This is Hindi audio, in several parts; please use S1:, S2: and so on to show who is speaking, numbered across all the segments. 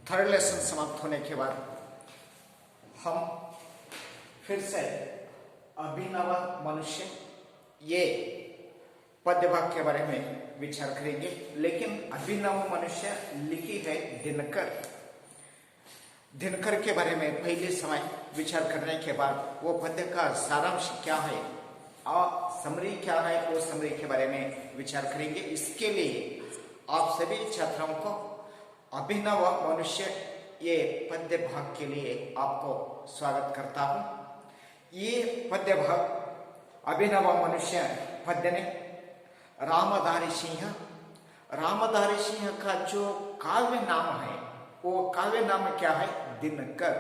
S1: थर्ड लेसन समाप्त होने के बाद हम फिर से अभिनव मनुष्य ये पद्य भाग के बारे में विचार करेंगे। लेकिन अभिनव मनुष्य लिखी है दिनकर। दिनकर के बारे में पहले समय विचार करने के बाद वो पद्य का सारांश क्या है और समरी क्या है, वो समरी के बारे में विचार करेंगे। इसके लिए आप सभी छात्रों को अभिनव मनुष्य ये पद्य भाग के लिए आपको स्वागत करता हूं। ये पद्य भाग अभिनव मनुष्य पद्य ने रामधारी सिंह का जो काव्य नाम है वो काव्य नाम क्या है? दिनकर।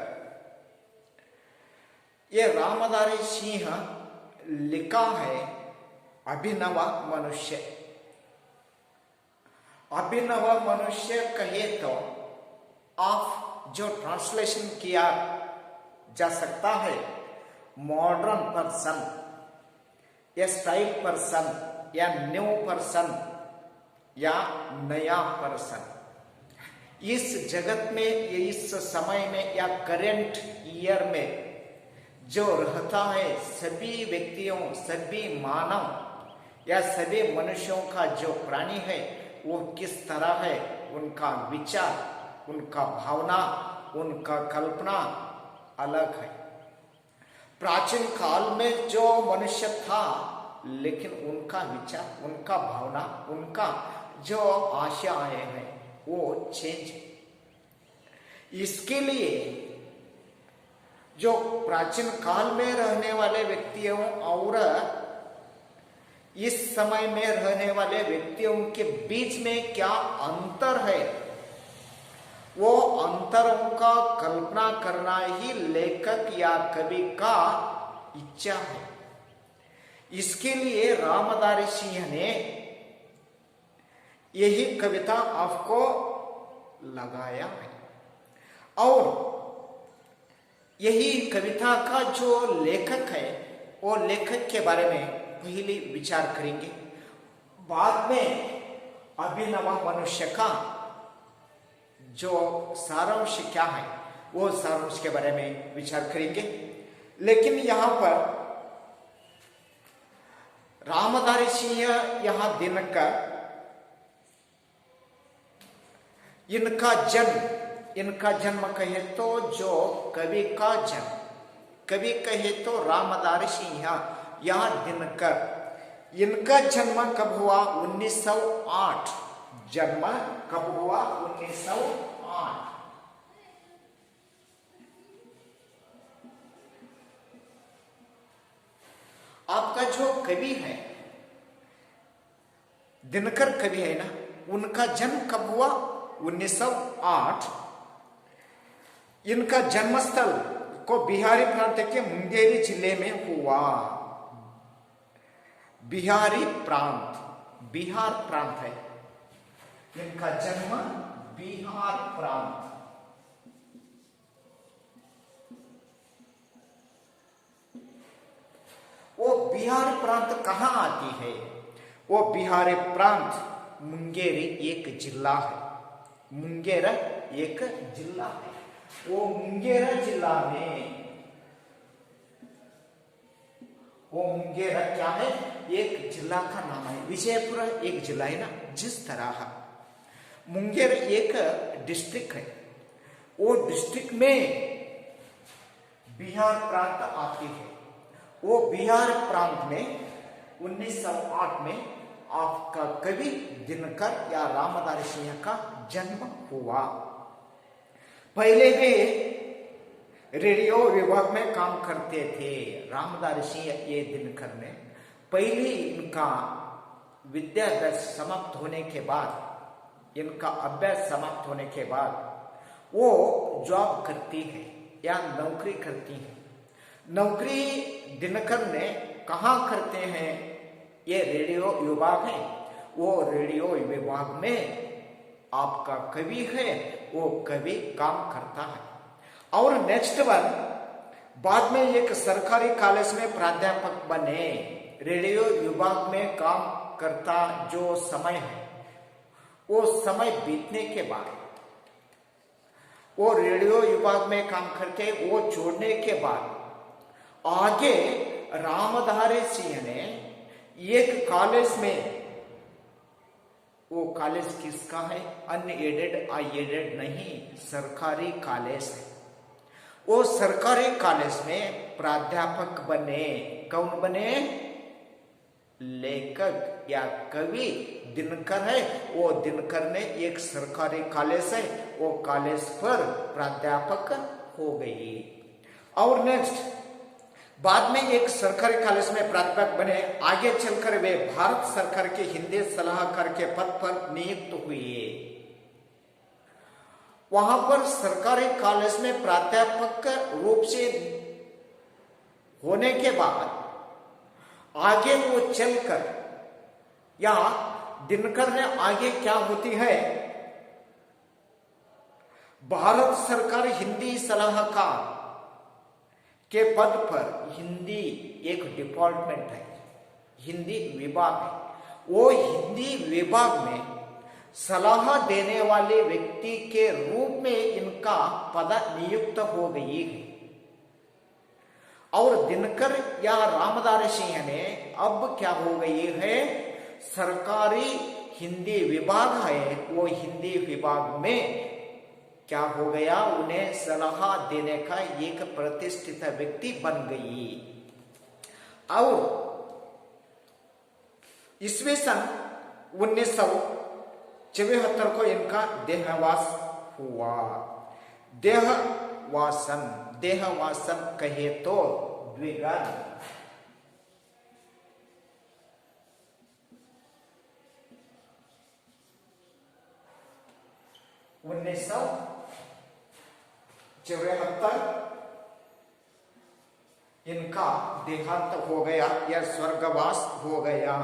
S1: ये रामधारी सिंह लिखा है अभिनव मनुष्य। अभिनव मनुष्य कहे तो आप जो ट्रांसलेशन किया जा सकता है मॉडर्न पर्सन या स्टाइल पर्सन या न्यू पर्सन या नया पर्सन। इस जगत में या इस समय में या करेंट ईयर में जो रहता है सभी व्यक्तियों, सभी मानव या सभी मनुष्यों का जो प्राणी है वो किस तरह है, उनका विचार, उनका भावना, उनका कल्पना अलग है। प्राचीन काल में जो मनुष्य था लेकिन उनका विचार, उनका भावना, उनका जो आशाएं हैं वो चेंज। इसके लिए जो प्राचीन काल में रहने वाले व्यक्तियों और इस समय में रहने वाले व्यक्तियों के बीच में क्या अंतर है, वो अंतरों का कल्पना करना ही लेखक या कवि का इच्छा है। इसके लिए रामधारी सिंह ने यही कविता आपको लगाया है और यही कविता का जो लेखक है वो लेखक के बारे में पहले विचार करेंगे। बाद में अभिनव मनुष्य का जो सारांश क्या है वो सारांश के बारे में विचार करेंगे। लेकिन यहां पर रामधारी सिंह यहां दिनकर इनका जन्म कहे तो जो कवि का जन्म, कवि कहे तो रामधारी सिंह, यहां दिनकर। इनका जन्म कब हुआ? 1908। जन्म कब हुआ? 1908। आपका जो कवि है दिनकर कवि है ना, उनका जन्म कब हुआ? 1908। इनका जन्मस्थल को बिहारी प्रांत के मुंगेरी जिले में हुआ। बिहारी प्रांत, बिहार प्रांत है। इनका जन्म बिहार प्रांत। वो बिहार प्रांत कहां आती है? वो बिहारी प्रांत मुंगेरी एक जिला है। मुंगेर एक जिला है। वो मुंगेर जिला में, वो मुंगेर क्या है? एक जिला का नाम है। विजयपुर एक जिला है ना, जिस तरह मुंगेर एक डिस्ट्रिक्ट है। वो डिस्ट्रिक्ट में बिहार प्रांत आती है। वो बिहार प्रांत में 1908 में आपका कवि दिनकर या रामधारी सिंह का जन्म हुआ। पहले वे रेडियो विभाग में काम करते थे। रामधारी सिंह ये दिनकर ने पहले इनका विद्याभ्यास समाप्त होने के बाद, इनका अभ्यास समाप्त होने के बाद वो जॉब करती है या नौकरी करती है। नौकरी दिनकर ने कहाँ करते हैं? ये रेडियो विभाग है। वो रेडियो विभाग में आपका कवि है, वो कवि काम करता है। और नेक्स्ट वन, बाद में एक सरकारी कॉलेज में प्राध्यापक बने। रेडियो विभाग में काम करता जो समय है वो समय बीतने के बाद वो रेडियो विभाग में काम करके वो छोड़ने के बाद आगे रामधारी सिंह ने एक कॉलेज में, वो कॉलेज किसका है? अनएडेड अनएडेड नहीं, सरकारी कॉलेज है। वो सरकारी कॉलेज में प्राध्यापक बने। कौन बने? लेखक या कवि दिनकर है। वो दिनकर ने एक सरकारी कॉलेज है, वो कॉलेज पर प्राध्यापक हो गई। और नेक्स्ट बाद में एक सरकारी कॉलेज में प्राध्यापक बने। आगे चलकर वे भारत सरकार के हिंदी सलाहकार के पद पर नियुक्त हुए। वहां पर सरकारी कॉलेज में प्राध्यापक रूप से होने के बाद आगे वो चलकर, या दिनकर ने आगे क्या होती है, भारत सरकार हिंदी सलाहकार के पद पर, हिंदी एक डिपार्टमेंट है, हिंदी विभाग है, वो हिंदी विभाग में सलाह देने वाले व्यक्ति के रूप में इनका पद नियुक्त हो गई है। और दिनकर या रामधारी सिंह ने अब क्या हो गई है, सरकारी हिंदी विभाग है, वो हिंदी विभाग में क्या हो गया, उन्हें सलाह देने का एक प्रतिष्ठित व्यक्ति बन गई। और ईस्वी सन 1974 को इनका देहवास हुआ। देहवासन कहे तो द्विगन। उन्नीस सौ 74 इनका देहांत हो गया या स्वर्गवास हो गया।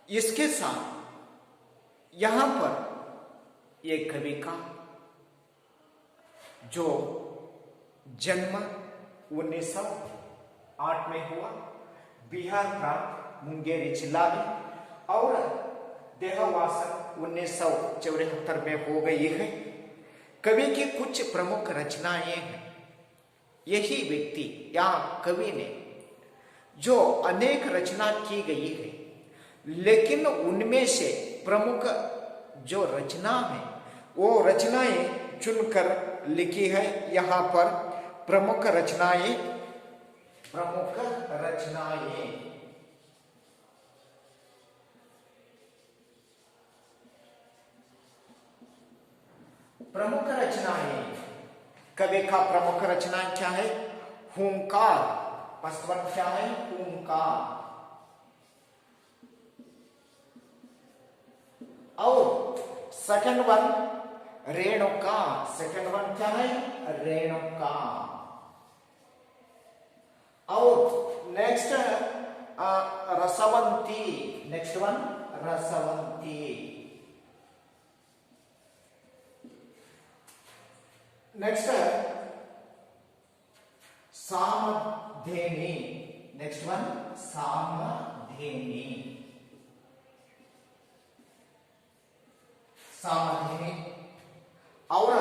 S1: इसके साथ यहां पर एक कवि का जो जन्म 1908 में हुआ, बिहार प्रांत मुंगेर जिला में, और देहावासन 1974 में हो गई है। कवि की कुछ प्रमुख रचनाएं हैं। यही व्यक्ति या कवि ने जो अनेक रचना की गई है, लेकिन उनमें से प्रमुख जो रचना है वो रचनाएं चुनकर लिखी है। यहाँ पर प्रमुख रचनाएं कवि का प्रमुख रचनाएं क्या है? हुंकार। फर्स्ट वन क्या है? हुंकार। और second one Renuka. Second one क्या है? रेणुका। और next Rasvanti. Next one Rasvanti. Next Samdheni. Next one Samdheni. और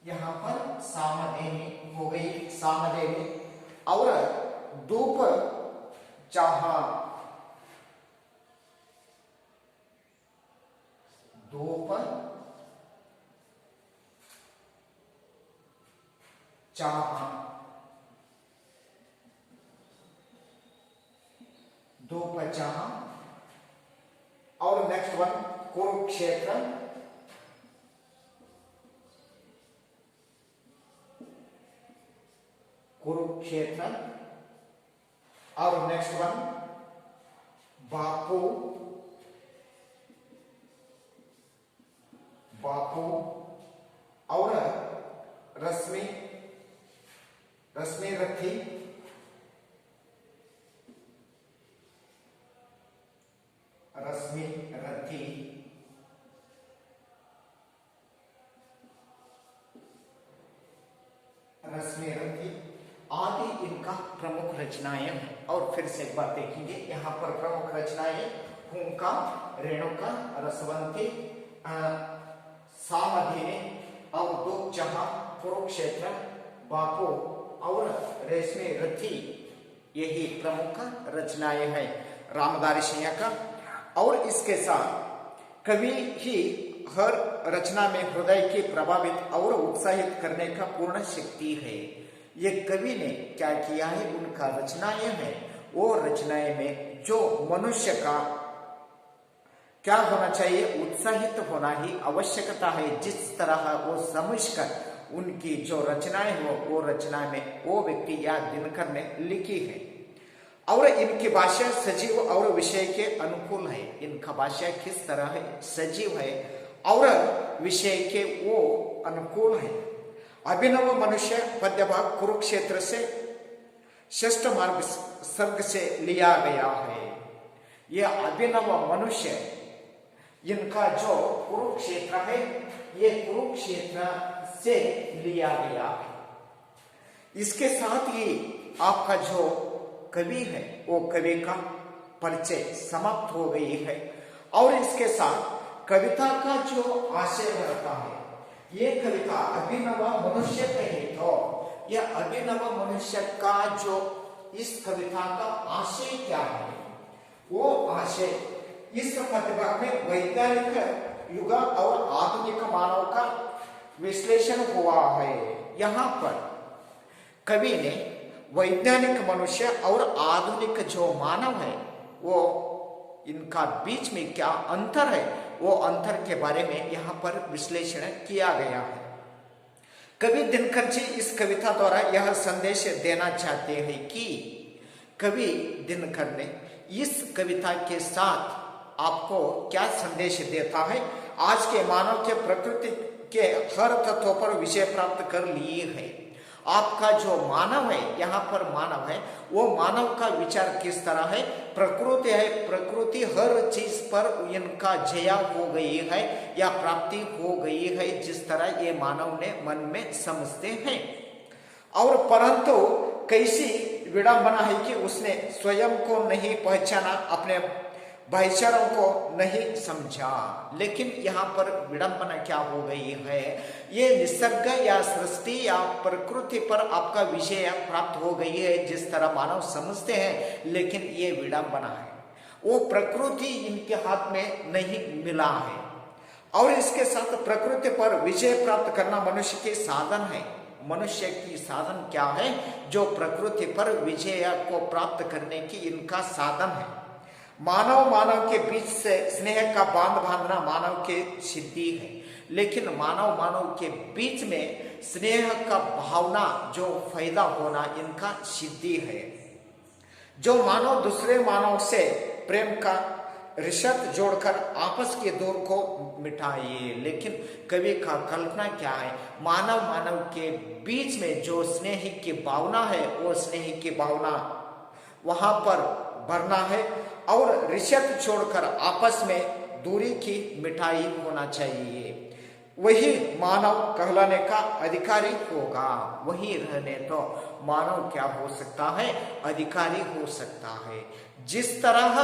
S1: यहां पर सामधेनी हो गई, सामधेनी। और धूप चाह। धूप चाह। धूप चाह। और नेक्स्ट वन कुरुक्षेत्र। कुरुक्षेत्र। और नेक्स्ट वन बापू। बापू। और रश्मि। रश्मि रथी। रश्मि रथी। रश्मि रथी आदि इनका प्रमुख रचनाएं हैं। और फिर से एक बार देखेंगे, यहाँ पर प्रमुख रचनाएं हुंकार, रेणुका, रसवंती, सामधीने अवधूत जहां कुरुक्षेत्र बापू और रेशमी रथी, यही प्रमुख रचनाएं हैं रामदास सिंह का। और इसके साथ कवि ही हर रचना में हृदय की प्रभावित और उत्साहित करने का पूर्ण शक्ति है। ये कवि ने क्या किया है, उनका रचनाएं हैं, वो रचनाएं में जो मनुष्य का क्या होना चाहिए, उत्साहित होना ही आवश्यकता है। जिस तरह वो समझकर उनकी जो रचनाएं हो, वो रचना में वो व्यक्ति या दिनकर ने लिखी है। और इनकी भाषा सजीव और विषय के अनुकूल है। इनका भाषा किस तरह है, सजीव है और विषय के वो अनुकूल है। अभिनव मनुष्य पद्य भाग कुरुक्षेत्र से षष्ठ मार्ग सर्ग से लिया गया है। यह अभिनव मनुष्य, इनका जो कुरुक्षेत्र है, ये कुरुक्षेत्र से लिया गया है। इसके साथ ही आपका जो कवि है, वो कवि का परिचय समाप्त हो गई है। और इसके साथ कविता का जो आशय रहता है, ये कविता अभिनव मनुष्य कहे तो यह अभिनव मनुष्य का जो इस कविता का आशय क्या है, वो आशय इस प्रतिभा में वैज्ञानिक युग और आधुनिक मानव का विश्लेषण हुआ है। यहाँ पर कवि ने वैज्ञानिक मनुष्य और आधुनिक जो मानव है, वो इनका बीच में क्या अंतर है, वो अंतर के बारे में यहाँ पर विश्लेषण किया गया है। कवि दिनकर जी इस कविता द्वारा यह संदेश देना चाहते हैं कि कवि दिनकर ने इस कविता के साथ आपको क्या संदेश देता है। आज के मानव के प्रकृति के हर तत्वों पर विषय प्राप्त कर लिए है। आपका जो मानव है, यहाँ पर मानव है, वो मानव का विचार किस तरह है, प्रकृति है, प्रकृति हर चीज पर इनका जया हो गई है या प्राप्ति हो गई है, जिस तरह ये मानव ने मन में समझते हैं। और परंतु कैसी विडंबना है कि उसने स्वयं को नहीं पहचाना, अपने भाईचारों को नहीं समझा। लेकिन यहाँ पर विडंबना क्या हो गई है, ये निसर्ग या सृष्टि या प्रकृति पर आपका विषय प्राप्त हो गई है, जिस तरह मानव समझते हैं। लेकिन ये विडंबना है, वो प्रकृति इनके हाथ में नहीं मिला है। और इसके साथ प्रकृति पर विजय प्राप्त करना मनुष्य के साधन है। मनुष्य की साधन क्या है, जो प्रकृति पर विजय को प्राप्त करने की इनका साधन है। मानव के बीच से स्नेह का बांध बांधना मानव के सिद्धि है। लेकिन मानव के बीच में स्नेह का भावना जो फायदा होना इनका सिद्धि है। जो मानव दूसरे मानव से प्रेम का रिश्ता जोड़कर आपस के दूर को मिटाइए। लेकिन कवि का कल्पना क्या है, मानव के बीच में जो स्नेह की भावना है, वो स्नेह की भावना वहां पर भरना है और रिश्ते छोड़कर आपस में दूरी की मिठाई होना चाहिए। वही मानव कहलाने का अधिकारी होगा। वही रहने तो मानव क्या हो सकता है, अधिकारी हो सकता है। जिस तरह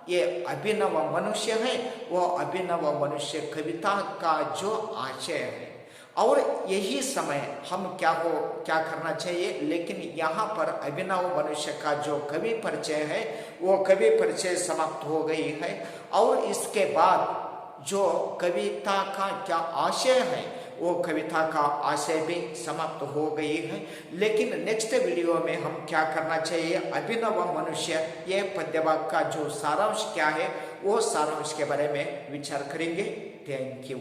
S1: ये अभिनव मनुष्य है, वो अभिनव मनुष्य कविता का जो आशय है। और यही समय हम क्या करना चाहिए। लेकिन यहाँ पर अभिनव मनुष्य का जो कवि परिचय है, वो कवि परिचय समाप्त हो गई है। और इसके बाद जो कविता का क्या आशय है, वो कविता का आशय भी समाप्त हो गई है। लेकिन नेक्स्ट वीडियो में हम क्या करना चाहिए, अभिनव मनुष्य ये पद्यभाग का जो सारांश क्या है, वो सारांश के बारे में विचार करेंगे। Thank you.